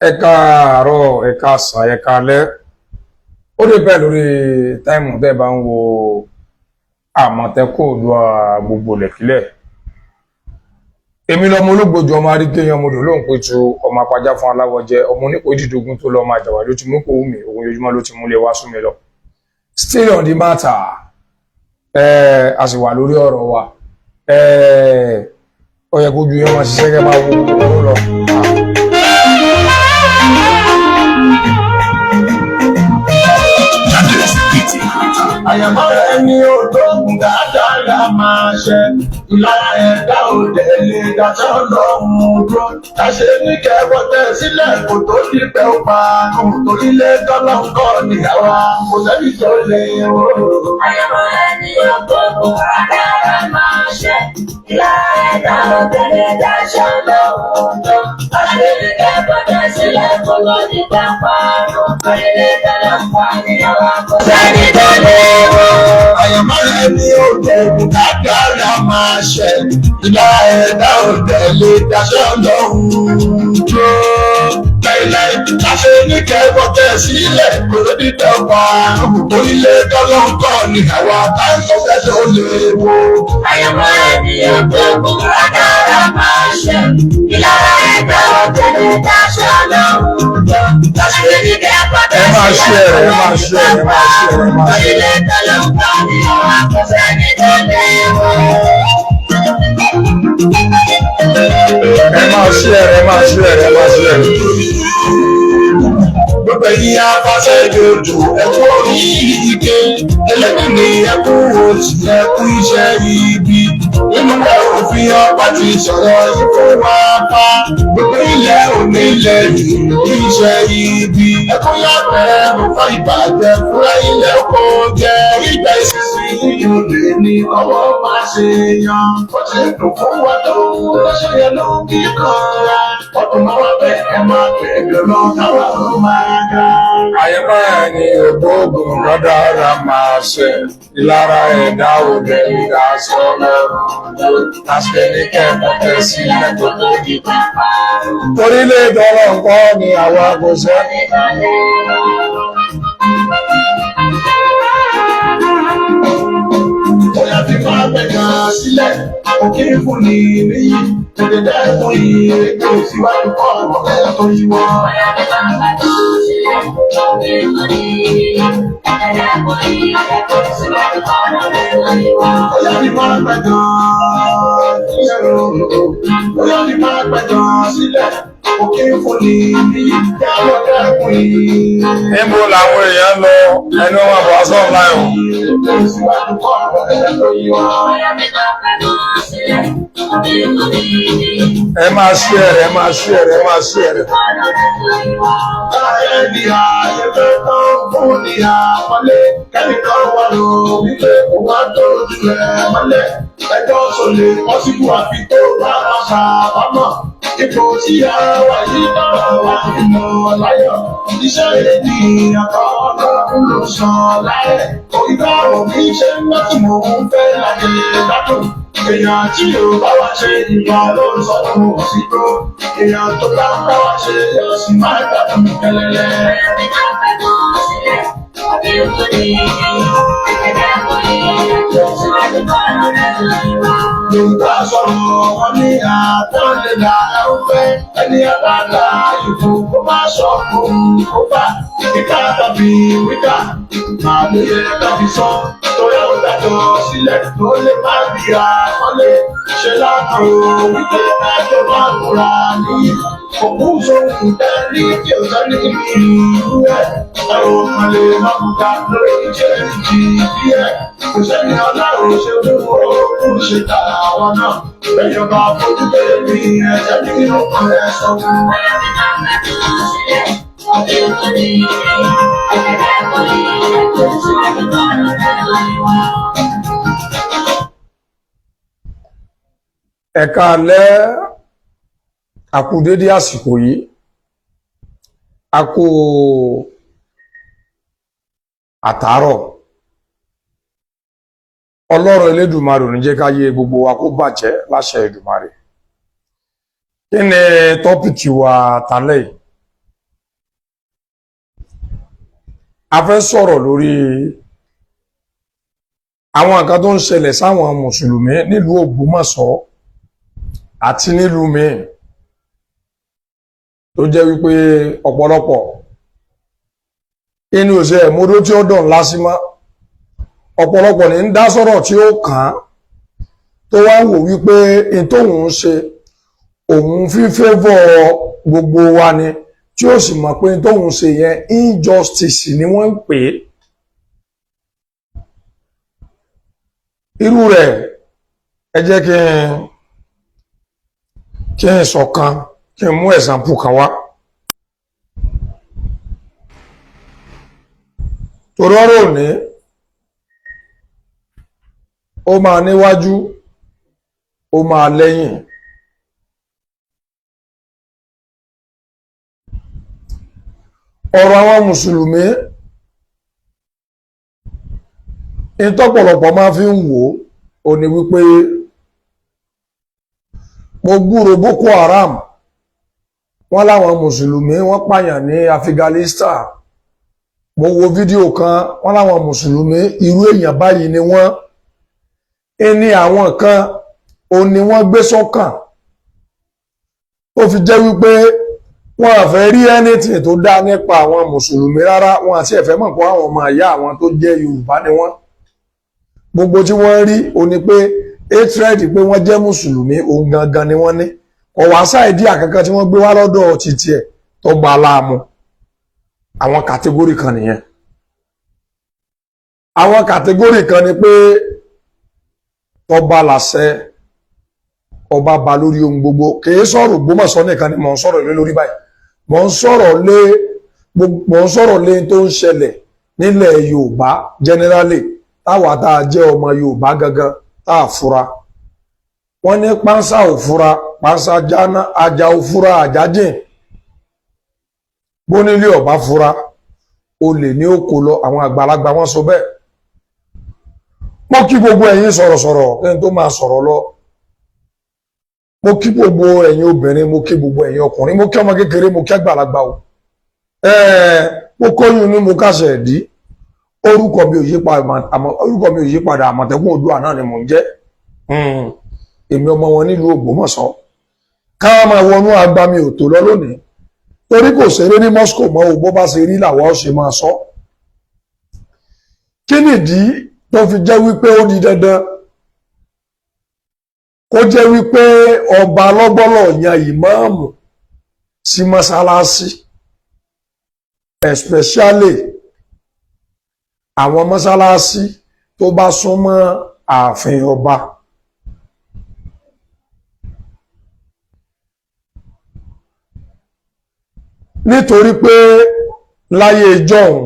Ẹ káàárọ̀, ẹ káàsán, ẹ káalẹ́. Ó depend lórí táìmù tẹ́ bá ń wo Àmọ̀tẹ́kùn Oòduà gbogbo lẹ̀kílẹ̀. Èmi lọmọ ológbòjò ọmọ arígbéyan ọmọdò lóhùn pétu ọmọ apájá fún aláwọ̀ jẹ ọmọ onípo dídógún tó lọ máa jàwá ló ti mú kó wù mí òun yojúmọ́ ló ti múlẹ̀ wá sún mi lọ. Still on the matter, a sì wà lórí ọ̀rọ̀ wa. Ó yẹ kójú yẹn máa ṣiṣẹ́ kẹ́ máa wo owó lọ. Àyàmọ́ ẹni ògbógun dáadáa máa ṣẹ. Ìlara ẹ̀dá òde lè dájọ́ lọ́hùn dúró. Ṣàṣe ní kẹwọ́ tẹ sílẹ̀ kò tó dípẹ́ ó pa nù. Torílé tọ́lọ́ńkọ́ níyàwó kò sẹ́ni tó lè wò. Àyàmọ́ ẹni ògbógun dáadáa máa ṣẹ. Ìlara ẹ̀dá òde lè dájọ́ lọ́hùn dúró. Ṣàṣe ní kẹwọ́ tẹ sílẹ̀ kò tó dípẹ́ ó pa nù. Torílé tọ́lọ́ńkọ́ níyàwó kò sẹ́ni tó lè wò. Àyàmọ́ ẹni ògbógun dáadáa máa ṣẹ. Ìlara ẹ̀dá òde lè dájọ́ lọ́hùn dúró. Láíláí, ṣàṣe ní kẹwọ́ tẹ sílẹ̀ kò tó dípẹ́ ó pa nù. Torílé tọ́lọ́ńkọ́ níyàwó àtàkọ́fẹ́ tó lè wò. Àyàmọ́ ẹni ògbógun dáadáa máa ṣẹ. Ìlara ẹ̀dá òde lè dájọ́ lọ́hùn dúró. Ṣàṣe ní kẹwọ́ tẹ sílẹ̀ kò tó dípẹ́ ó pa nù. Torílé tọ́lọ́ńkọ́ níyàwó kò sẹ́ni tó lè wò. Ẹ máa share. Gbogbo ẹ̀yin afáṣẹ́ ìdòdò ẹ̀kú orí ike, ẹlẹ́dìn ní ẹkú oṣù ẹkú iṣẹ́ ibi. Nínú ẹ̀ òfin ọba ti sọ̀rọ̀ ikú wá pa. Gbogbo ilẹ̀ òní ilẹ̀ ìlú iṣẹ́ ibi. Ẹkú yàtọ̀ mo fọ́ ìbàjẹ́ fúra ilẹ̀ oko jẹ́. Ìgbà ìsinsin yíyọ lè ní ọwọ́ máa ṣe yan. Ó ti dùn fún wa tó lọ́sẹ̀ yẹn ló ń kí kan ra. Ọdún máa wá bẹ́ẹ̀ ẹ máa bẹ̀rẹ̀ lọ káwá ló máa ga. Àyàmọ́ ẹni ògbógun dáadáa máa ṣẹ. Ìlara ẹ̀dá òde lè dájọ́ lọ́hùn dúró. Ṣàṣe ní kẹwọ́ tẹ sílẹ̀ kò tó dípẹ́ ó pa nù. Torílé tọ́lọ́ńkọ́ níyàwó kò sẹ́ni tó lè wò. Bóyá fi máa gbẹ̀gàn sílẹ̀, òkè fún ni níyì. Tètè dẹ́kun ìrètò síwájú kọ́ ọ̀pẹ́ tó yí wọ́n. Bóyá fi máa gbẹ̀gàn sílẹ̀, òkè fún ni níyì. Yàrá dẹ́kun Níbo làwọn èèyàn lọ ẹni wọn bọ̀ aṣọ ńlá ẹ̀ o. ìrètò síwájú kọ́ ọ̀pẹ́ tó yí wọ́n. Ẹ máa share. Ẹni ààyè fẹ́ tán fún ní àpọ́nlé, kẹ́nìkan wà ló wípé kò wá tó jù ẹ̀ mọ́lẹ̀. Ẹjọ́ sọlé pọ́sibú àfi tó bá máa ṣàbámọ̀. Ipò tí a wà yìí náà wà nínú láyọ̀. Iṣẹ́ ènìyàn kan ọlọ́run ló sàn láyẹ̀. Òyìnbá òbí ṣe ń mọ́tò mò ń fẹ́ láyé ládùn. Èèyàn tí yóò bá wá ṣe ìwà ló ń sọ fún òsìkò. Èèyàn tó bá bá wá ṣe yóò sì máa gbàdùn kẹlẹ́lẹ́. Yorùbá sọ̀rọ̀ wọn ní àtọ́lélà ẹ̀fẹ́. Ẹni àbáta ìfò kó má sọ fún kó bá. Ìka tàbí wíkà, màá lè yẹ tàbí sọ. Torí ó dájọ́ sílẹ̀ tó lè má bí àkọlé. Ṣé látọ̀ wípé ẹjọ́ máa múra níyì. Òkú sóhun tẹ́lí tí ó sẹ́ni ìlú ẹ̀. Ẹ̀rọ kan lè má kúta lórí ìjẹ́ ìjì díẹ̀. Kò sẹ́ni ọlọ́run ṣe fún òkú ṣe ta àwọn náà. Lẹ́yìn ọba fojú tẹ̀lé ní ẹ̀jẹ̀ ní ọkàn ẹ̀ sọ fún. Ẹ káalẹ́, a kú dédé àsìkò yìí. A kú àtàárọ̀. Ọlọ́run Elédùmarè ò ní jẹ́ káyé gbogbo wa kó bàjẹ́ láṣẹ Èdùmarè. Kí ni tọ́pìkì wa tálẹ̀ yìí? a fẹ́ sọ̀rọ̀ lórí àwọn nǹkan tó ń ṣẹlẹ̀ sáwọn mùsùlùmí nílùú Ògbómọ̀ṣọ́ àti nílùú míì tó jẹ́ wípé ọ̀pọ̀lọpọ̀ inú òṣè ẹ̀mọ́dó tí ó dàn lásìmọ́ ọ̀pọ̀lọpọ̀ ní ń dá sọ̀rọ̀ tí ó kàn án tó wá ń wò wípé in tóun ń ṣe òun fífẹ́vọ̀ gbogbo wa ni tí ó sì mọ̀ pé in tóun ṣe yẹn injustice ni wọ́n ń pè é. irú rẹ̀ ẹ jẹ́ kí n sọ̀kan kí n mú ẹ̀sàmpù kan wá. torí ọ̀rọ̀ òní ó máa níwájú ó máa lẹ́yìn. ọ̀rọ̀ àwọn mùsùlùmí ìtọ́pọ̀lọpọ̀ máa fi ń wò ó ní wípé mo gbúrò Boko Haram wọ́n láwọn mùsùlùmí wọ́n pààyàn ní Afghanistan mo wo fídíò kan wọ́n láwọn mùsùlùmí irú èèyàn báyìí ni wọ́n ẹni àwọn kan ò ní wọ́n gbé sọ́kàn ó fi jẹ́ wípé wọ́n á fẹ́ rí anything tó dá nípa àwọn mùsùlùmí rárá wọn àti ẹ̀fẹ́ mọ̀ pé àwọn ọmọ ìyá àwọn tó jẹ́ Yorùbá ni wọ́n gbogbo tí wọ́n rí o ní pé hatred pé wọ́n jẹ́ mùsùlùmí òun gangan ni wọ́n ní ọ̀wá sáìdí àkankan tí wọ́n gbé wá lọ́dọ̀ títí ẹ̀ tó gba aláàmú àwọn kàtégórì kan nìyẹn. àwọn kàtégórì kan ni pé ọba làṣẹ ọba ba lórí ohun gbogbo kìí sọ̀rọ̀ Ògbómọ̀ṣọ́ nìkan ni mò ń sọ̀rọ̀ lé lórí báyìí mò ń sọ̀rọ̀ lé tó ń ṣẹlẹ̀ nílẹ̀ Yorùbá generally táwa tá a jẹ́ ọmọ Yorùbá gangan tá a fura wọ́n ní pánsá ò fura pánsá jáná ajá ò fura àjájìn bónílé ọba fura olè ní òkò lọ àwọn àgbàlagbà wọ́n sọ bẹ́ẹ̀. mo kí gbogbo ẹ̀yin sọ̀rọ̀sọ̀rọ̀ kí n tó máa sọ̀rọ̀ lọ mo kí gbogbo ẹ̀yin obìnrin mo kí gbogbo ẹ̀yin ọkùnrin mo kí ọmọ kékeré mo kí àgbàlagbà o mo kóyún ní mo kásẹ̀ ẹ̀dí orúkọ mi ò yí padà Àmọ̀tẹ́kùn Oòduà náà ni mò ń jẹ́ èmi ọmọ wọn nílùú Ògbómọ̀ṣọ́ káwọn máa wọnú agbami ò tó lọ lónìí torí kò ṣeré ní Moscow mọ́ o bó bá ṣe rí làwa ó ṣe máa sọ. kí nìdí tó fi jẹ́ wípé ó di dandan kó jẹ́ wípé ọba lọ́gbọ́lọ̀ yan ìmáàmù sí mọ́sálásí especially àwọn mọ́sálásí tó bá súnmọ́ ààfin ọba. nítorí pé láyé ìjọ́un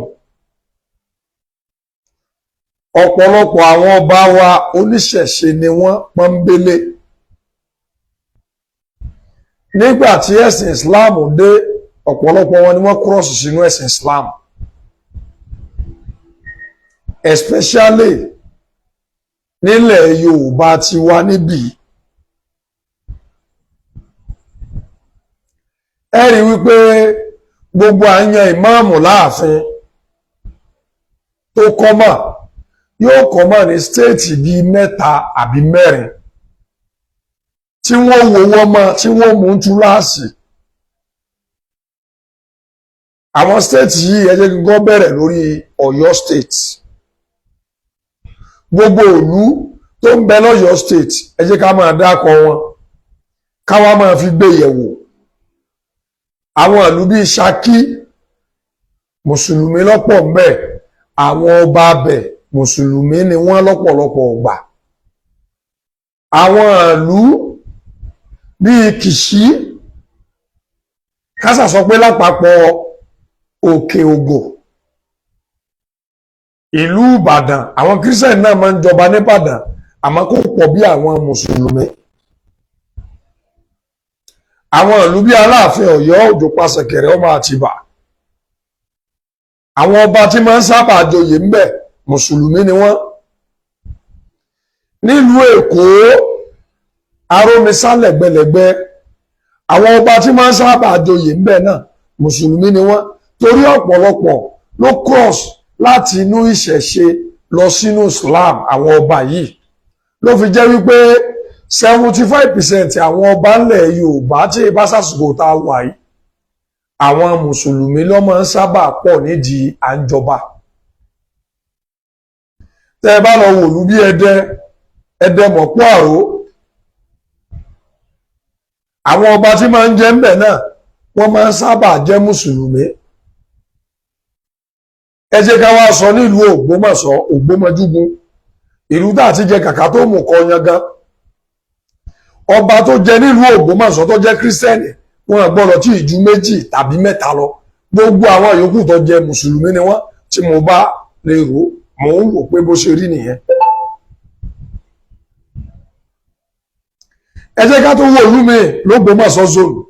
ọ̀pọ̀lọpọ̀ àwọn ọba wa oníṣẹ̀ṣe ni wọ́n pọ́nbélé. nígbà tí ẹ̀sìn Islam dé ọ̀pọ̀lọpọ̀ wọn ni wọ́n kúrọ̀sì sínú ẹ̀sìn Islam especially nílẹ̀ Yorùbá ti wá níbí. ẹ rí wípé gbogbo àyàn ìmáàmù láàfin tó kọ́mọ̀ yóò kọ́mọ̀ ní stéètì bíi mẹ́ta àbí mẹ́rin tí wọ́n wo wọ́n mọ́ tí wọ́n mú túláàsì. àwọn stéètì yìí ẹ jẹ́ kí n bẹ̀rẹ̀ lórí Ọ̀yọ́ state gbogbo ìlú tó ń bẹ lọ́yọ́ state ẹ jẹ́ ká máa dákọ wọn káwá máa fi gbé yẹ̀wò. àwọn ìlú bíi Ṣakí mùsùlùmí lọ́pọ̀ ńbẹ̀ àwọn ọba abẹ̀ mùsùlùmí ni wọ́n lọ́pọ̀lọpọ̀ ọgbà. àwọn ìlú bíi Kìṣí kásà sọ pé lápapọ̀ Òkè Ògò ìlú Ìbàdàn àwọn kírísítẹ̀nì náà máa ń jọba níbàdàn àmọ́ kò pọ̀ bí àwọn mùsùlùmí. àwọn ìlú bí Aláàfin Ọ̀yọ́ Òjò Pàṣẹkẹrẹ ọmọ Àtìbà àwọn ọba tí máa ń sábà joyè ń bẹ mùsùlùmí ni wọ́n. nílùú Èkó Arómisá lẹ́gbẹ̀lẹ́gbẹ̀ àwọn ọba tí máa ń sábà joyè ń bẹ náà mùsùlùmí ni wọ́n torí ọ̀pọ̀lọpọ̀ ló cross láti inú ìṣẹ̀ṣe lọ sínú Islam àwọn ọba yìí ló fi jẹ́ wípé 75% àwọn ọba ńlẹ̀ Yorùbá tí ìbá sàsìkò tá a wà yìí àwọn mùsùlùmí ló máa ń sábà pọ̀ nídìí àńjọba. Tẹ́ ẹ bá lọ wòlú bí Ẹdẹ mọ̀pọ̀ àró àwọn ọba tí máa ń jẹ́ ńbẹ̀ náà wọ́n máa ń sábà jẹ́ mùsùlùmí. Ẹ jẹ́ ká wá sọ nílùú Ògbómọ̀ṣọ́ Ògbómọjúgun ìlú tá àti jẹ kàkà tó mú kọ yangan ọba tó jẹ nílùú Ògbómọ̀ṣọ́ tó jẹ́ kírísítẹ́nì wọn gbọ́dọ̀ tí ìjú 2 tàbí 3 lọ gbogbo àwọn yòókù tó jẹ mùsùlùmí ni wọ́n tí mo bá lè rò mò ń wò pé bó ṣe rí nìyẹn. Ẹ jẹ́ ká tó wò ìlú mi l'Ógbómọ̀ṣọ́ zone.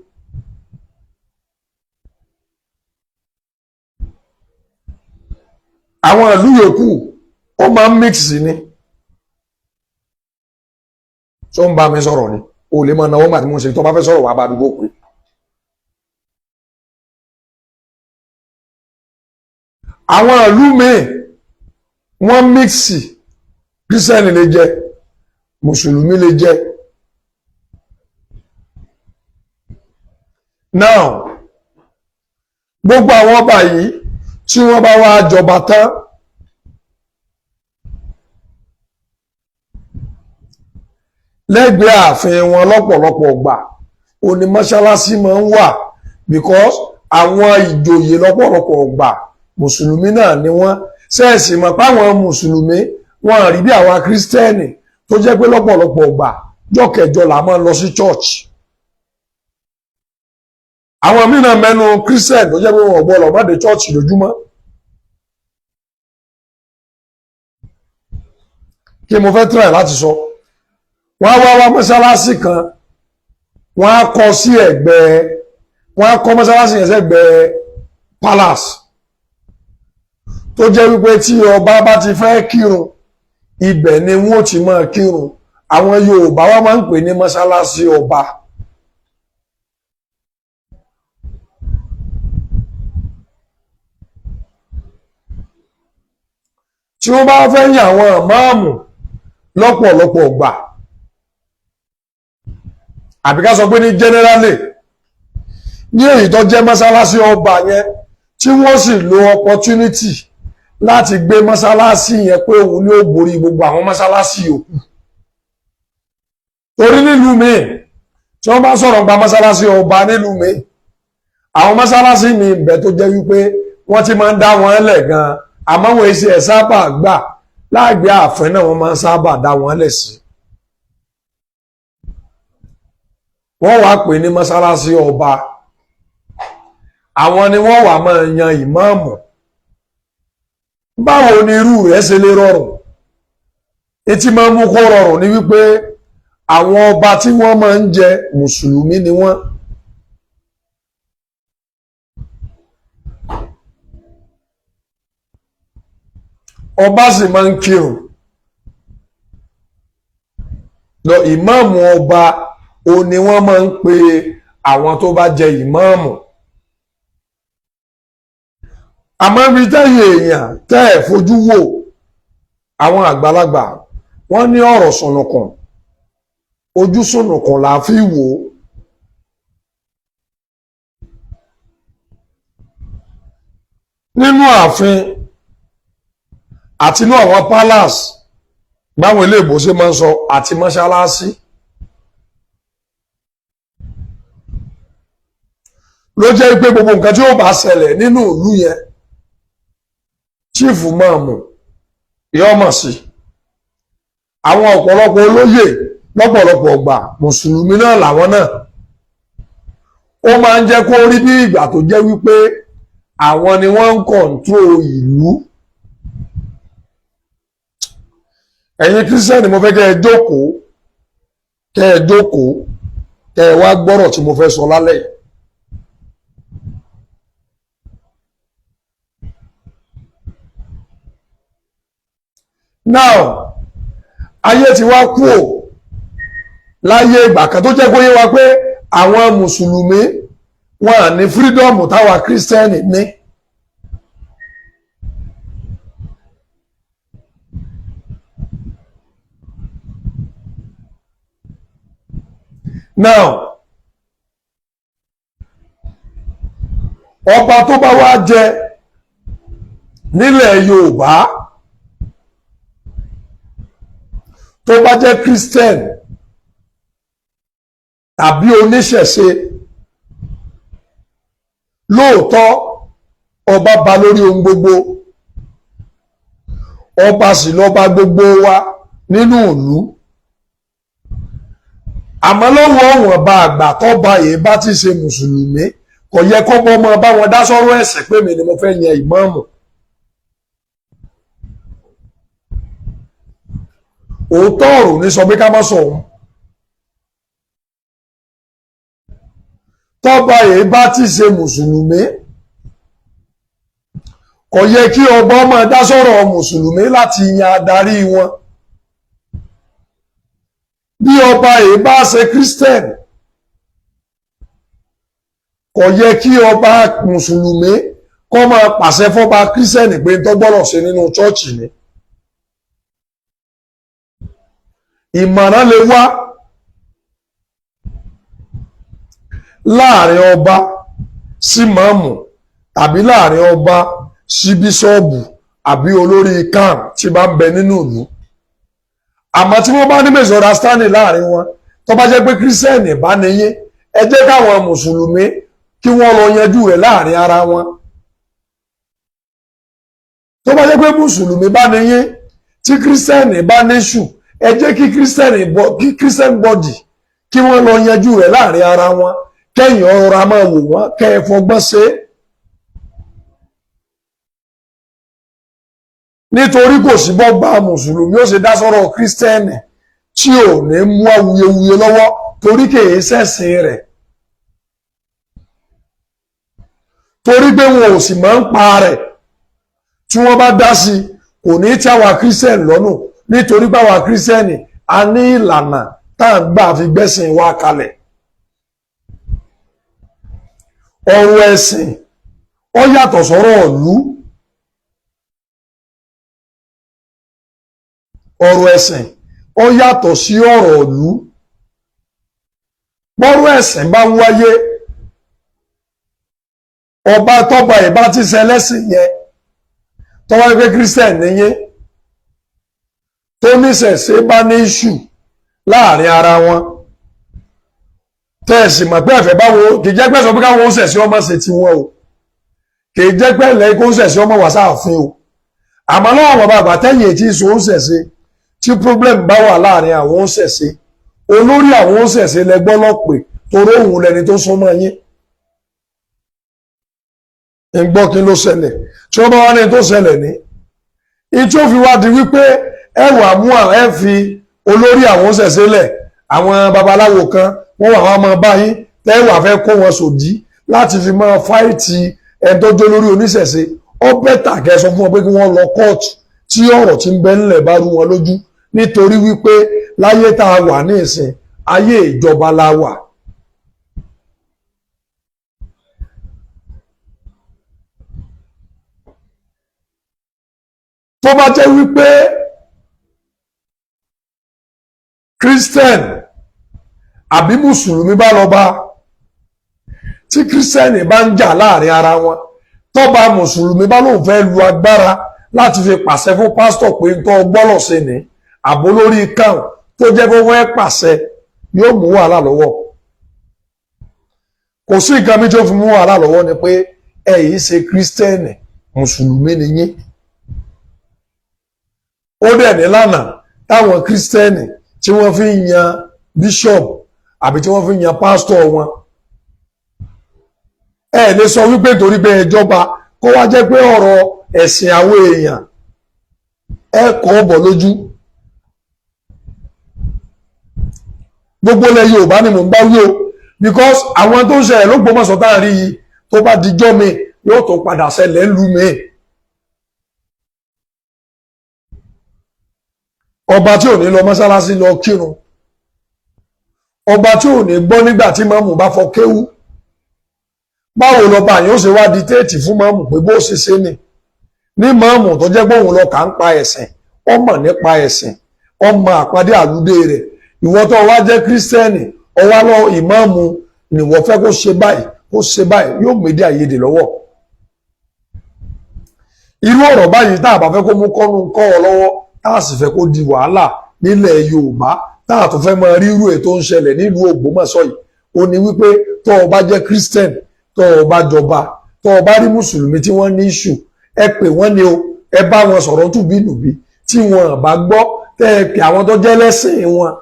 Àwọn ìlú yòókù ó máa ń mix ni tó ń bá mi sọ̀rọ̀ ni o lè máa náwó màtí mo ṣe tó bá fẹ́ sọ̀rọ̀ wà bá dúgbò pé àwọn ìlú míì wọ́n mix kírísítẹ́nì lè jẹ́ mùsùlùmí lè jẹ́. Now gbogbo àwọn ọba yìí tí wọ́n bá wá jọba tán lẹ́gbẹ̀ẹ́ ààfin wọn lọ́pọ̀lọpọ̀ gbà òní mọ́ṣáláṣí máa ń wà because àwọn ìjòyè lọ́pọ̀lọpọ̀ gbà mùsùlùmí náà ni wọ́n ṣẹ́ẹ̀sì mọ̀ páwọn mùsùlùmí wọn rí bí àwa kírísítẹ́nì tó jẹ́ pé lọ́pọ̀lọpọ̀ gbà jọ́kẹjọ là máa ń lọ sí church. Àwọn mìíràn mẹ́nu kírísítẹ́nì tó jẹ́ pé wọn ò gbọ́dọ̀ má dé church lójúmọ́. Kí mo fẹ́ try láti sọ wọ́n á wá mọ́ṣáláṣí kan wọ́n á kọ́ sí ẹ̀gbẹ́ wọ́n á kọ́ mọ́ṣáláṣí yẹn sẹ́gbẹ́ palace tó jẹ́ wípé tí ọba bá ti fẹ́ kírun ibẹ̀ ni wọ́n ti máa kírun àwọn Yorùbá wa máa ń pè ní mọ́ṣáláṣí ọba. Tí wọ́n bá fẹ́ yàn àwọn ìmáàmù lọ́pọ̀lọpọ̀ gbà àbí ká sọ pé ní generally ní èyí tó jẹ́ mọ́sálásí ọba yẹn tí wọ́n sì lo opportunity láti gbé mọ́sálásí yẹn pé òun ni ó borí gbogbo àwọn mọ́sálásí yòókù. Torí nílùú mi tí wọ́n bá sọ̀rọ̀ gba mọ́sálásí ọba nílùú mi àwọn mọ́sálásí mi bẹ̀ tó jẹ́ wípé wọ́n ti máa ń dá wọn lẹ̀ gan-an àmọ́ wọn èsì ẹ̀ sábà gbà láàgbé ààfin náà wọ́n máa ń sábà dá wọn lẹ̀ sí. Wọ́n wá pè ní mọ́sálásí ọba àwọn ni wọ́n wá máa yan ìmáàmù. Báwo ni irú rẹ̀ ṣe lè rọrùn? Etí máa ń mú kó rọrùn ní wípé àwọn ọba tí wọ́n máa ń jẹ mùsùlùmí ni wọ́n. Ọba sì máa ń kírun lọ ìmáàmù ọba ó ní wọ́n máa ń pe àwọn tó bá jẹ ìmáàmù. Àmọ́ ibi tẹ́yìn èèyàn tẹ́ ẹ̀ fojú wò àwọn àgbàlagbà wọ́n ní ọ̀rọ̀ sùnùkùn ojú sùnùkùn là fi wò ó. Nínú ààfin àti inú àwọn palace báwọn iléèbó ṣe máa ń sọ àti mọ́ṣáláṣí ló jẹ́ pé gbogbo nǹkan tí ó bá ṣẹlẹ̀ nínú ìlú yẹn chief máàmù yóò mọ̀ sí. Àwọn ọ̀pọ̀lọpọ̀ olóyè lọ́pọ̀lọpọ̀ ọgbà mùsùlùmí náà làwọn náà ó máa ń jẹ́ kó rí bí ìgbà tó jẹ́ wípé àwọn ni wọ́n ń kọ̀ǹtró ìlú. Ẹ̀yin kírísítẹ́nì mo fẹ́ kẹ́ ẹ jókòó kẹ́ ẹ wá gbọ́rọ̀ tí mo fẹ́ sọ lálẹ́ yìí. Now ayé ti wá kú ò láyé ìgbà kan tó jẹ́ kó yé wa pé àwọn mùsùlùmí wọn à ní fírídọ́ọ̀mù táwa kírísítẹ́nì ní. now ọba tó bá wá jẹ nílẹ̀ Yorùbá tó bá jẹ́ Christian tàbí oníṣẹ̀ṣe lóòótọ́ ọba ba lórí ohun gbogbo, ọba sì lọ́ba gbogbo wa nínú ìlú. Àmọ́ lọ́wọ́ ọ̀wọ̀n bá àgbà tọ́ba yìí bá ti ṣe mùsùlùmí kò yẹ kó bọ́ ọmọ bá wọn dá sọ́rọ̀ ẹ̀sìn pé mi ni mo fẹ́ yan ìmáàmù. Òótọ́ ọ̀rọ̀ ní sọ pé ká má sọ òun. Tọ́ba yìí bá ti ṣe mùsùlùmí kò yẹ kí ọba ọmọ dá sọ́rọ̀ mùsùlùmí láti yan adarí wọn. Bí ọba yìí bá ṣe Christian kò yẹ kí ọba mùsùlùmí kó máa pàṣẹ fọ́ba Christian pé tó gbọ́dọ̀ ṣe nínú chọ́ọ̀chì ni. Ìmọ̀ràn lè wá láàrin ọba sí màmù tàbí láàrin ọba sí bíṣọ́ọ̀bù àbí olórí kan tí bá ń bẹ nínú ìlú. Àmọ́ tí wọ́n bá ní misunderstanding láàrin wọn tó bá jẹ́ pé kírísítẹ́nì bá níyé ẹ jẹ́ káwọn mùsùlùmí kí wọ́n lọ yanjú rẹ̀ láàrin ara wọn. Tó bá jẹ́ pé mùsùlùmí bá níyé tí kírísítẹ́nì bá níṣù ẹ jẹ́ kí kírísítẹ́nì bọ́dì kí wọ́n lọ yanjú rẹ̀ láàrin ara wọn, kẹ́yìn ọ̀rọ̀ a máa wò wọ́n kẹ́ ẹ fọgbọ́n ṣe. Nítorí kò sí bọ́gbà mùsùlùmí ó ṣe dá sọ́rọ̀ kírísítẹ́nì tí ò ní mú awuyewuye lọ́wọ́ torí kèé ṣẹ̀sìn rẹ̀. Torí pé wọn ò sì máa ń pa rẹ̀ tí wọ́n bá dá sí kò ní tí àwa kírísítẹ́nì lọ́nà nítorí pé àwa kírísítẹ́nì a ní ìlànà tá à ń gbà fi gbẹ́sìn wa kalẹ̀. Ọ̀rọ̀ ẹ̀sìn ó yàtọ̀ sọ́rọ̀ ìlú. Ọ̀rọ̀ ẹ̀sìn ó yàtọ̀ sí ọ̀rọ̀ ìlú. Bọ́rọ̀ ẹ̀sìn bá ń wáyé ọba tọ́ba ìbá ti ṣẹlẹ́sìn yẹn tọ́wọ́ pé Christian níyẹn tó níṣẹ̀ṣe bá ní issue láàrin ara wọn tẹ́ẹ̀sì mọ̀ pé ẹ̀fẹ̀ báwo kì í jẹ́ pẹ́ sọ pé káwọn oṣẹ̀ṣẹ̀ ọmọ ṣe ti wọn o, kì í jẹ́ pẹ́ lẹ́yìn kó oṣẹ̀ṣẹ̀ ọmọ wà sáàfin o. Àmọ́ lọ́wọ́ bàbá àgbàtẹ́yìn ètí ìṣó oṣẹ̀ṣe tí problem bá wà láàrin àwọn oṣẹ̀ṣe olórí àwọn oṣẹ̀ṣe lẹ́gbọ́n lọ́pẹ́ torí òun lẹni tó súnmọ́ yín. ń gbọ́ kí ló ṣẹlẹ̀ tí wọ́n bá wá ní tó ṣẹlẹ̀ ní ìtí ó fi wá di wípé ẹ wà mú àwọn ẹ fi olórí àwọn oṣẹ̀ṣe lẹ̀ àwọn babaláwo kan wọ́n wà wá máa báyìí tẹ́wà fẹ́ kó wọn sòdí láti fi máa fáìtì ẹ̀dọ́jọ́ lórí oníṣẹ̀ṣe. Ó bẹ́tà kẹ́ sọ fún wọn pé kí wọ́n lọ kóòtù tí ọ̀rọ̀ tí ń bẹ nílẹ̀ bá rú wọn lójú nítorí wípé láyé tá a wà ní ìsìn ayé ìjọba la wà. Tó bá jẹ́ wípé Christian àbí mùsùlùmí bá lọ bá tí Christian bá ń jà láàrin ara wọn tọ́ba mùsùlùmí bá lóun fẹ́ lu agbára láti fi pàṣẹ fún pásítọ̀ pé ń tọ́ gbọ́lọ̀ sí ni àbó lórí kan tó jẹ́ pé wọ́n pàṣẹ yóò mú wàhálà lọ́wọ́. Kò sí nǹkan mi tó fi mú wàhálà lọ́wọ́ ni pé ẹ yìí ṣe kírísítẹ́nì mùsùlùmí ni yín. Ó dẹ̀ ní lánàá táwọn kírísítẹ́nì tí wọ́n fi ń yan bíṣọ̀bù àbí tí wọ́n fi ń yan pásítọ̀ wọn. Ẹ lè sọ wípé torí pé ìjọba kó wá jẹ́ pé ọ̀rọ̀ ẹ̀sìn àwọn èèyàn ẹ kọ́ bọ̀ lójú. Gbogbo ilẹ̀ Yorùbá ni mò ń bá wí o because àwọn tó ń ṣẹlẹ̀ l'Ógbómọ̀ṣọ́ tá à ń rí yìí tó bá dijọ́ mi yóò tó padà ṣẹlẹ̀ lú mi. Ọba tí ò ní lọ mọ́sálásí lọ kírun, ọba tí ò ní gbọ́ nígbà tí màmú bá fọ kéwú. Báwo lọba yóò ṣe wá dìtéètì fún màmú pé bó ṣe ṣe ni ní màmú tó jẹ́ pé òun lọ kà ń pa ẹ̀sìn, ó mọ̀ nípa ẹ̀sìn, ó mọ àpàdé àlùdé rẹ̀. Ìwọ tó wá jẹ́ kírísítẹ́nì ọwọ́ lọ ìmáàmù ni wọ́n fẹ́ kó ṣe báyìí yóò médé àyèdè lọ́wọ́. Irú ọ̀rọ̀ báyìí tá a bá fẹ́ kó mú kọ́nu kọ́ ọ lọ́wọ́ tá a sì fẹ́ kó di wàhálà nílẹ̀ Yorùbá tá a tó fẹ́ máa rí irú ètò ń ṣẹlẹ̀ nílùú Ògbómọ̀ṣọ́ yìí ó ní wípé tó o bá jẹ́ Christian tó o bá jọba tó o bá rí mùsùlùmí tí wọ́n ní issue ẹ pè wọ́n ní o ẹ bá wọn sọ̀rọ̀ tùbínùbí tí wọn bá gbọ́ tẹ́ ẹ pè àwọn tó jẹ́ lẹ́sìn wọn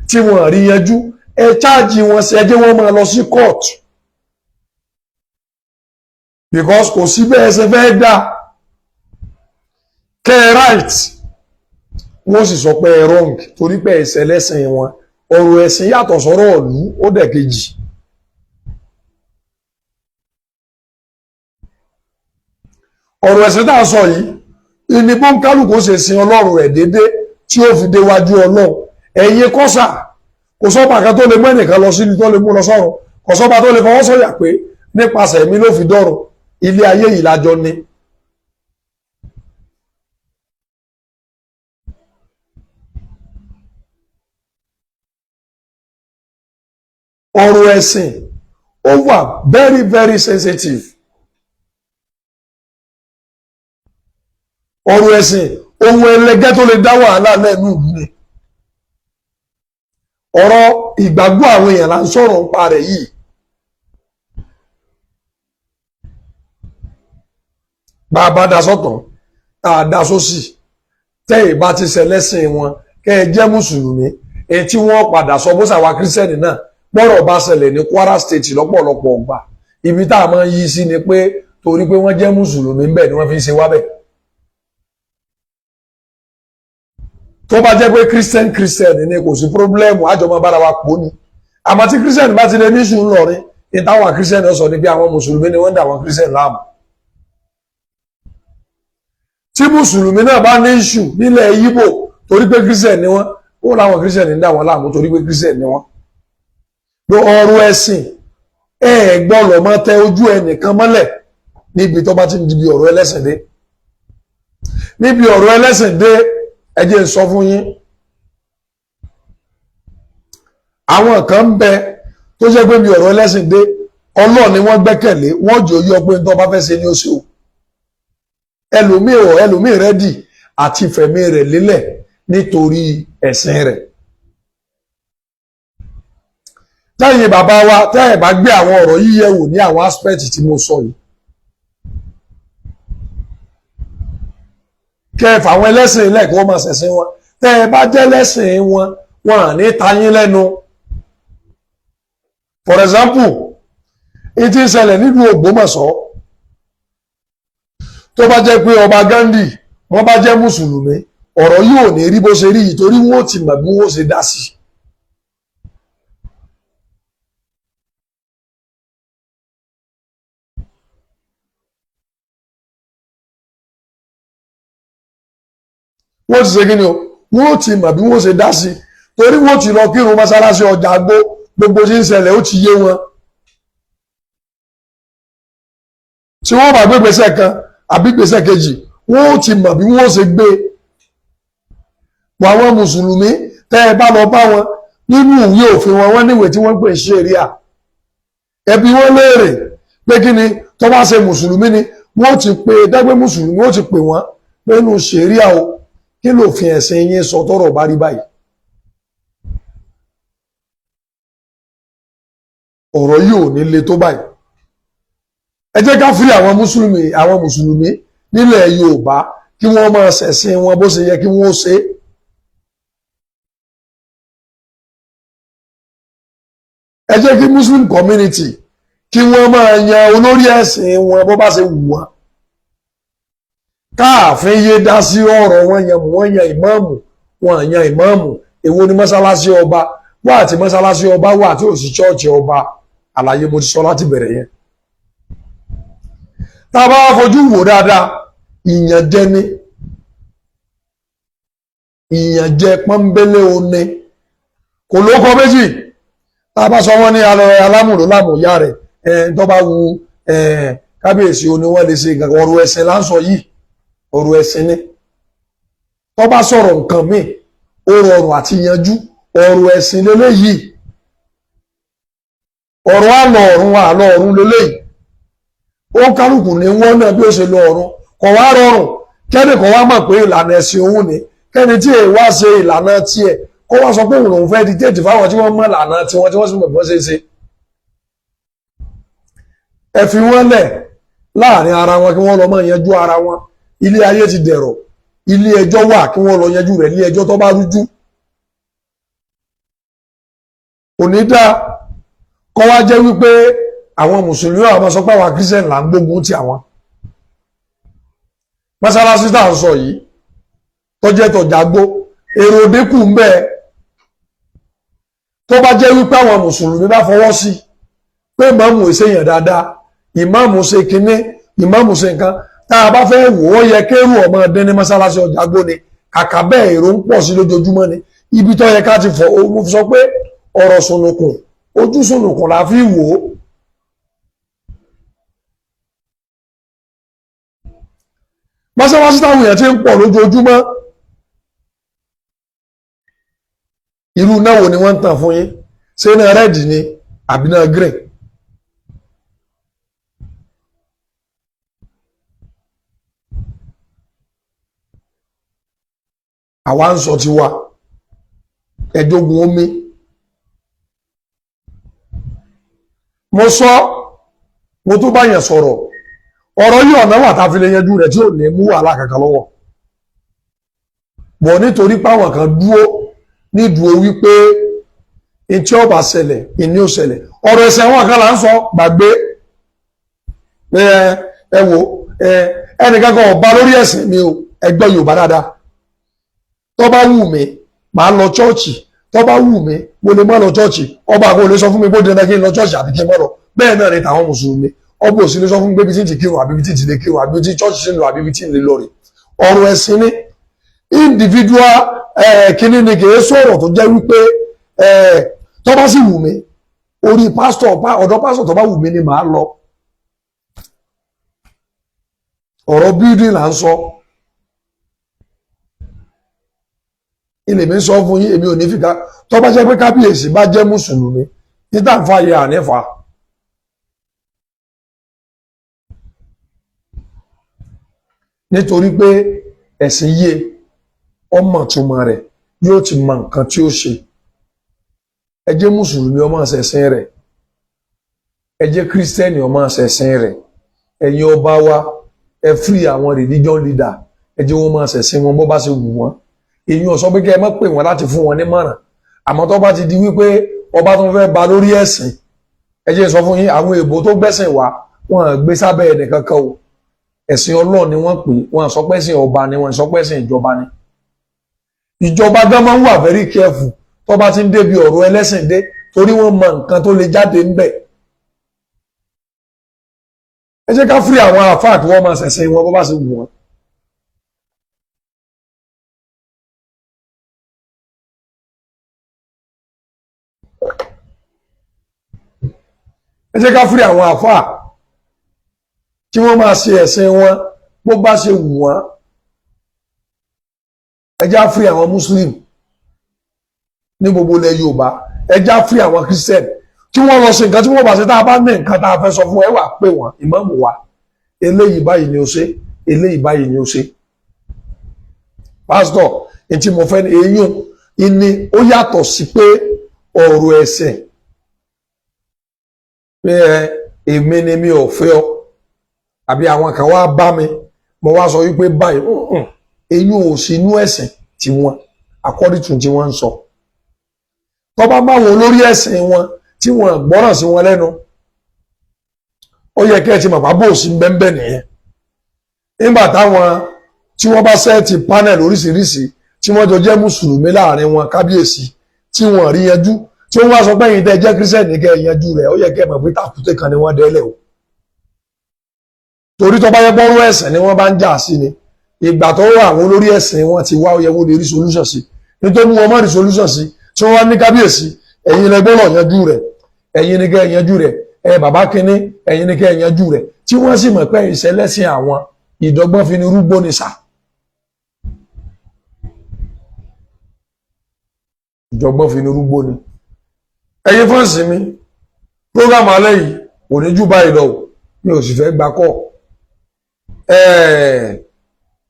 tí wọn rí yanjú ẹ cháàjì wọn sí ẹ jẹ́ wọ́n máa lọ sí court because kò sí bẹ́ẹ̀ ṣe fẹ́ dá kẹ́ ẹ right wọ́n sì sọ pé ẹ wrong torí pé ẹ̀ṣẹ̀ lẹ́sìn wọn ọ̀rọ̀ ẹ̀sìn yàtọ̀ sọ́rọ̀ ìlú ó dẹ̀ kejì. Ọ̀rọ̀ ẹ̀sìn tá a sọ yìí ìní bó ń kálukú ṣe sin Ọlọ́run rẹ̀ déédé tí ó fi déwájú Ọlọ́run ẹ̀yin kọ́sà kò sọ́ba kan tó lè mú ẹnìkan lọ síbi tó lè mú lọ sọ́run kò sọ́ba tó lè fọwọ́ sọ̀yà pé nípasẹ̀ mi ló fi dọ́run ilé ayé yìí lájọ ní. Ọ̀rọ̀ ẹ̀sìn ó wà very very sensitive. Ọ̀rọ̀ ẹ̀sìn ohun ẹlẹgẹ́ tó lè dá wàhálà lẹ́nu ìlú ni. Ọ̀rọ̀ ìgbàgbọ́ àwọn èèyàn là ń sọ̀rọ̀ nípa rẹ̀ yìí. Bá a bá da sọ́tàn tá a da sósì tẹ́ ìbá ti ṣẹlẹ́sìn wọn kẹ́ ẹ jẹ́ mùsùlùmí èyí tí wọ́n padà sọ bó ṣàwa kírísítẹ́nì náà pọ́rọ̀ bá ṣẹlẹ̀ ní Kwara State lọ́pọ̀lọpọ̀ ọgbà ibi tá a máa ń yí sí ni pé torí pé wọ́n jẹ́ mùsùlùmí ń bẹ̀ ni wọ́n fi ń ṣe wábẹ̀. Tó bá jẹ́ pé kírísítẹ́nì ni kò sí pírọ́blẹ́mù àjọmọ́ bára wa pò ní àmọ́ tí kírísítẹ́nì bá ti lè ní ìṣù ńlọrin ní táwọn kírísítẹ́nì sọ ni pé àwọn mùsùlùmí ni wọ́n ń dà àwọn kírísítẹ́nì láàmú. Tí mùsùlùmí náà bá ní ìṣù nílẹ̀ Yíbò torí pé kírísítẹ́nì ni wọ́n ó láwọn kírísítẹ́nì ń dà wọ́n láàmú torí pé kírísítẹ́nì ni wọ́n. Ọ̀rọ̀ ẹ̀sìn gbọ́dọ̀ mọ́ tẹ ojú ẹnìkan mọ́lẹ̀ níbi tó bá ti ń di ọ̀rọ̀ ẹlẹ́sìn dé. Níbi ọ̀rọ̀ ẹlẹ́sìn dé ẹ jẹ́ n sọ fún yín àwọn kan ń bẹ tó jẹ́ pé bí ọ̀rọ̀ ẹlẹ́sìn dé Ọlọ́run ni wọ́n gbẹ́kẹ̀lé wọ́n jò yọ pé tó bá fẹ́ ṣe ní oṣù ẹlòmíì rẹ́dì àti fẹ̀mí rẹ̀ lélẹ̀ nítorí ẹ̀sìn rẹ̀. Tẹ́yìn bàbá wa tẹ́yìn bá gbé àwọn ọ̀rọ̀ yìí yẹ̀wò ní àwọn aspect tí mo sọ yìí kẹfà àwọn ẹlẹ́sìn ilẹ̀ kí wọ́n máa ṣẹ̀sìn wọn tẹ́ ẹ bá jẹ́ lẹ́sìn wọn wọn à ní tayín lẹ́nu. For example ìtí ń ṣẹlẹ̀ nílùú Ògbómọ̀ṣọ́ tó bá jẹ́ pé ọba Gandhi wọ́n bá jẹ́ mùsùlùmí ọ̀rọ̀ yìí ò ní rí bó ṣe rí yìí torí wọ́n ti mọ̀ bí wọ́n ṣe dá sí. Wọ́n ti ṣe kí ni o wọ́n ti mọ̀ bí wọ́n ṣe dá sí torí wọ́n ti lọ kírun mọ́sálásí ọjà àgbó gbogbo tí ń ṣẹlẹ̀ ó ti yé wọn. Tí wọ́n bá gbé gbèsè kan àbí gbèsè kejì wọ́n ti mọ̀ bí wọ́n ṣe gbé. Àwọn mùsùlùmí tẹ́ ẹ bá lọ bá wọn nínú ìwé òfin wọn wọ́n níwèé tí wọ́n ń pè ṣẹ̀ríà. Ẹbí wọn léèrè pé kí ni tó bá ṣe mùsùlùmí ni wọ́n ti pè dẹ́gbẹ́ mùsùlùmí ó ti pè wọ́n nínú ṣẹ̀ríà o kí ló fi ẹ̀sìn yín sọ tọ́rọ̀ bá rí báyìí. Ọ̀rọ̀ yìí ò ní le tó báyìí. Ẹ jẹ́ ká fílẹ̀ àwọn mùsùlùmí nílẹ̀ Yorùbá kí wọ́n máa ṣẹ̀sìn wọn bó ṣe yẹ kí wọ́n ṣe. Ẹ jẹ́ kí Muslim community kí wọ́n máa yan olórí ẹ̀sìn wọn bó bá ṣe wù wọ́n. Káàfin yé dá sí ọ̀rọ̀ wọ́n yan ìmáàmù wọn yan ìmáàmù èwo ni mọ́sálásí ọba wà àti mọ́sálásí ọba wà tí ò sí chọ́ọ̀chì ọba àlàyé mo ti sọ láti bẹ̀rẹ̀ yẹn. Tá a bá fojú wò dáadáa ìyànjẹ ni ìyànjẹ pọ́nbélé oní kò lóko méjì tá a bá sọ wọ́n ní alámùlò lámùyá rẹ̀ tó bá wu kábíyèsí oní wọ́n lè ṣe ọ̀rọ̀ ẹ̀sìn là ń sọ yìí ọ̀rọ̀ ẹ̀sìn ni tó bá sọ̀rọ̀ nǹkan míì ó rọrùn àti yanjú ọ̀rọ̀ ẹ̀sìn lélẹ́yìí ọ̀run àlọ́ ọ̀run àlọ́ ọ̀run lélẹ́yìí ó kálukú ní wọ́n náà bí ó ṣe lọ ọ̀run kò wá rọrùn kẹ́ni kò wá mọ̀ pé ìlànà ẹ̀sìn òun ni kẹ́ni tí èyí wá ṣe ìlànà tiẹ̀ kó wá sọ pé òun lòun fẹ́ dictate fáwọn tí wọ́n mọ̀ ìlànà tiwọn tí wọ́n sì mọ̀ bí wọ́n ṣe ṣe. ẹ fi wọ́n lẹ̀ láàrin ara wọn kí wọ́n lọ máa yanjú ara wọn ilé ayé ti dẹ̀rọ̀ ilé ẹjọ́ wà kí wọ́n lọ yanjú rẹ̀ ilé ẹjọ́ tó bá rújú. òní dá kọ́ wá jẹ́ wípé àwọn mùsùlùmí àwọn sọ pé àwọn kírísítẹ̀n là ń gbógun ti àwọn. mọ́sálásí tá à ń sọ yìí tó jẹ́ tọ̀jàgbó èrò dínkù ń bẹ́ẹ̀ tó bá jẹ́ wípé àwọn mùsùlùmí bá fọwọ́ sí pé ìmáàmù ìṣèyàn dáadáa ìmáàmù ṣe kinní ìmáàmù ṣe nǹkan tá a bá fẹ́ wò ó yẹ kéèrú ọmọ ẹdín ní mọ́sálásí Ọ̀jàgbó ni kàkà bẹ́ẹ̀ èrò ń pọ̀ sí lójoojúmọ́ ni ibi tó yẹ ká ti fọ mo fi sọ pé ọ̀rọ̀ sùnùkùn ojú sùnùkùn la fi wò ó. mọ́sálásí táwọn èèyàn ti ń pọ̀ lójoojúmọ́ irú náà wo ni wọ́n ń tàn fún yín ṣé náà rẹ́ẹ̀dì ni àbí náà green. àwa ń sọ tiwa ẹ̀dógún omi mo sọ mo tún bá yẹn sọ̀rọ̀ ọ̀rọ̀ yìí ọ̀nà wà tá a fi lè yanjú rẹ̀ tí ò ní mú wàhálà kankan lọ́wọ́ bọ̀ nítorí páwọn kan dúró nídùú wípé etí ọba ṣẹlẹ̀ ìní ò ṣẹlẹ̀ ọ̀rọ̀ ẹ̀sẹ̀ wọn kan là ń sọ gbàgbé ẹ wo ẹnìkan kan ọba lórí ẹ̀sìn mi o ẹgbẹ́ Yorùbá dáadáa tó bá wù mí màá lọ chọ́ọ̀chì tó bá wù mí mo lè má lọ chọ́ọ̀chì ọba àgọ́ ò lè sọ fún mi bó dandan kí n lọ chọ́ọ̀chì àbí kí n má lọ bẹ́ẹ̀ náà ni tàwọn mùsùlùmí ọba ò sì lè sọ fún mi pé bí tí ń ti kírun àbí bí tí ń ti lè kírun àbí bí tí chọ́ọ̀chì sí ń lọ àbí bí tí ń lè lọ rè ọ̀rọ̀ ẹ̀sìn ni individual kíní ni kìí sọ̀rọ̀ tó jẹ́ wípé tó bá sì wù mí orí pásítọ̀ ọ̀dọ̀ pásítọ̀ tó bá wù mí ni màá lọ ọ̀rọ̀ building là ń sọ ilé mi sọ fún yín èmi ò ní fìkà tó bá jẹ́ pé kábíyèsí bá jẹ́ mùsùlùmí títà ń fàyè ànífà nítorí pé ẹ̀sìn yé ọmọ túmọ̀ rẹ̀ yóò ti mọ nǹkan tí ó ṣe ẹ jẹ́ mùsùlùmí ó máa ṣẹ̀sìn rẹ̀ ẹ jẹ́ kírísítẹ́nì ó máa ṣẹ̀sìn rẹ̀ ẹ̀yin ọba wa ẹ free àwọn religion leader ẹ jẹ́ wọ́n máa ṣẹ̀sìn wọn bó bá ṣe wù wọ́n èyí ò sọ pé kẹ́ ẹ má pè wọ́n láti fún wọn nímọ̀ràn àmọ́ tó bá ti di wípé ọba tó ń fẹ́ ba lórí ẹ̀sìn ẹ jẹ́ sọ fún yín àwọn èèbó tó gbẹ̀sìn wá wọn gbé sábẹ́ ẹnìkankan o ẹ̀sìn Ọlọ́run ni wọ́n pè wọ́n sọ pé ẹ̀sìn ọba ni wọ́n sọ pé ẹ̀sìn ìjọba ni ìjọba gan máa ń wà very careful tó bá ti ń débi ọ̀rọ̀ ẹlẹ́sìn dé torí wọ́n mọ nǹkan tó lè jáde ń bẹ̀ ẹ jẹ́ ká free àwọn àfáà tí wọ́n máa ṣẹ̀sìn wọn bó bá ṣe wù wọ́n. ẹ jẹ́ ká fúri àwọn àfáà kí wọ́n máa ṣe ẹ̀sìn wọn bó bá ṣe wù wọ́n ẹ jẹ́ á fúri àwọn muslim ní gbogbo ilẹ̀ Yorùbá ẹ jẹ́ á fúri àwọn christian kí wọ́n lọ ṣe nǹkan tí wọ́n bá ṣe tá a bá ní nǹkan tá a fẹ́ sọ fún ẹ wà pé wọ́n ìmáàmù wa eléyìí báyìí ni ó ṣe eléyìí báyìí ni ó ṣe pásítọ̀ etí mo fẹ́ ní eyín ìní ó yàtọ̀ sí pé ọ̀rọ̀ ẹ̀sìn pé èmi ni mi ò fẹ́ ọ àbí àwọn kan wá bá mi mo wá sọ wípé báyìí eyín ò sí inú ẹ̀sìn tí wọ́n akọ́dìtún tí wọ́n ń sọ tó bá bá wọn olórí ẹ̀sìn wọn tí wọ́n gbọ́ràn sí wọn lẹ́nu ó yẹ kẹ́ ẹ ti màpá bò sí bẹ́ńbẹ́ nìyẹn nígbà táwọn tí wọ́n bá sẹ́ẹ̀tì panel oríṣiríṣi tí wọ́n jọ jẹ́ mùsùlùmí láàrin wọn kábíyèsí tí wọ́n rí yanjú tí wọ́n wá sọ pé ẹ̀yin tẹ́ jẹ́ kírísítẹ́nì kẹ́ ẹ yanjú rẹ̀ ó yẹ kẹ́ ẹ mọ̀ pé tàkùté kan ni wọ́n dẹ́lẹ̀ o torí tó bá yẹ pọ́nrú ẹ̀sìn ni wọ́n bá ń jà sí ni ìgbà tó wà àwọn olórí ẹ̀sìn wọn ti wá ó yẹ wọ́n lè rí solution sí nítorí wọn má rí solution sí tí wọ́n wá ní kábíyèsí ẹ̀yin lẹ gbọ́dọ̀ yanjú rẹ̀ ẹ̀yin ni kẹ́ ẹ yanjú rẹ̀ ẹ bàbá kínní ẹ̀yin ni kẹ́ ẹ yanjú rẹ̀ tí wọ́n sì mọ̀ pé ìṣẹ̀lẹ̀sìn àwọn ìdọ́gbọ́n fi ni rúgbó ni sà ìjọgbọ́n fi ni rúgbó ni ẹ̀yin fọ́ọ̀sì mi program alẹ́ yìí kò ní jù báyìí lọ mi ò sì fẹ́ gba kọ́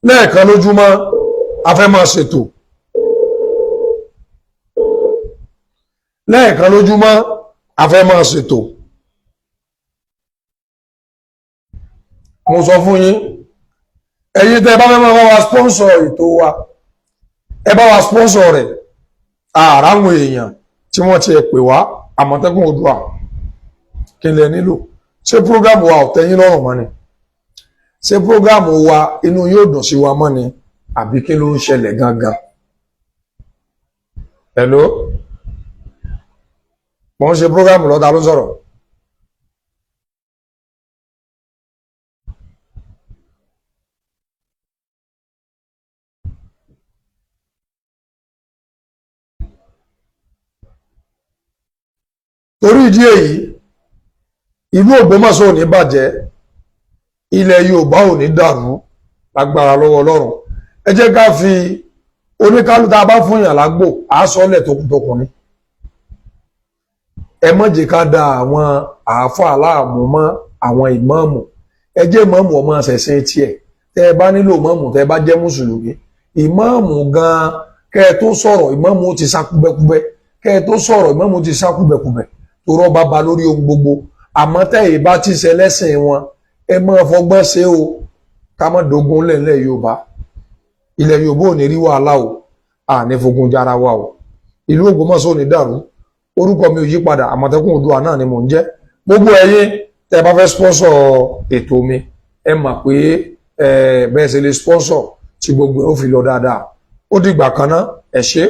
lẹ́ẹ̀kan lójúmọ́ a fẹ́ máa ṣètò lẹ́ẹ̀kan lójúmọ́ a fẹ́ máa ṣètò mo sọ fún yín ẹ̀yin tẹ́ bá fẹ́ máa bá wa sponsor ètò wa ẹ bá wa sponsor rẹ̀ àràwọn èèyàn tí wọ́n ti pè wá Àmọ̀tẹ́kùn Oòduà kí lẹ nílò ṣé program wa ò tẹ́yìn lọ́rùn mọ́ ni ṣé program wa inú yóò dùn sí wa mọ́ ni àbí kí ló ń ṣẹlẹ̀ gangan hello mo ń ṣe program lọ́ta ló sọ̀rọ̀ torí ìdí èyí ìlú Ògbómọ̀ṣọ́ ò ní bàjẹ́ ilẹ̀ Yorùbá ò ní dàrú lágbára lọ́wọ́ Ọlọ́run ẹ jẹ́ ká fi oníkálùkù tá a bá fún yàn lágbò àásọ́lẹ̀ tókùntòkùn ni ẹ má jẹ́ ká da àwọn àáfàá aláàmú mọ́ àwọn ìmáàmù ẹ jẹ́ ìmáàmù ọmọ ṣẹ̀ṣẹ̀ tiẹ̀ tẹ́ ẹ bá nílò ìmáàmù tẹ́ ẹ bá jẹ́ mùsùlùmí ìmáàmù gan-an kẹ́ ẹ tó sọ̀rọ̀ ìmáàmù ó ti sá kúbẹ́kúbẹ́ kẹ́ ẹ tó sọ̀rọ̀ ìmáàmù ó ti sá kúbẹ́kúbẹ́ tó rọ́bà ba lórí ohun gbogbo àmọ́ tẹ́yìn bá ti ṣe lẹ́sìn wọn ẹ máa fọgbọ́n ṣe o ká má dogun lẹ́lẹ̀ Yorùbá ilẹ̀ Yorùbá ò ní rí wàhálà o à ní fogun jára wa o ìlú Ògbómọ̀ṣọ́ ò ní dàrú orúkọ mi ò yí padà Àmọ̀tẹ́kùn Oòduà náà ni mò ń jẹ́ gbogbo ẹ̀yin tẹ́ bá fẹ́ sponsor ètò mi ẹ mọ̀ pé bẹ́ẹ̀ ṣe lè sponsor tí gbogbo ẹ̀ ó fi lọ dáadáa ó dìgbà kan náà ẹ ṣé.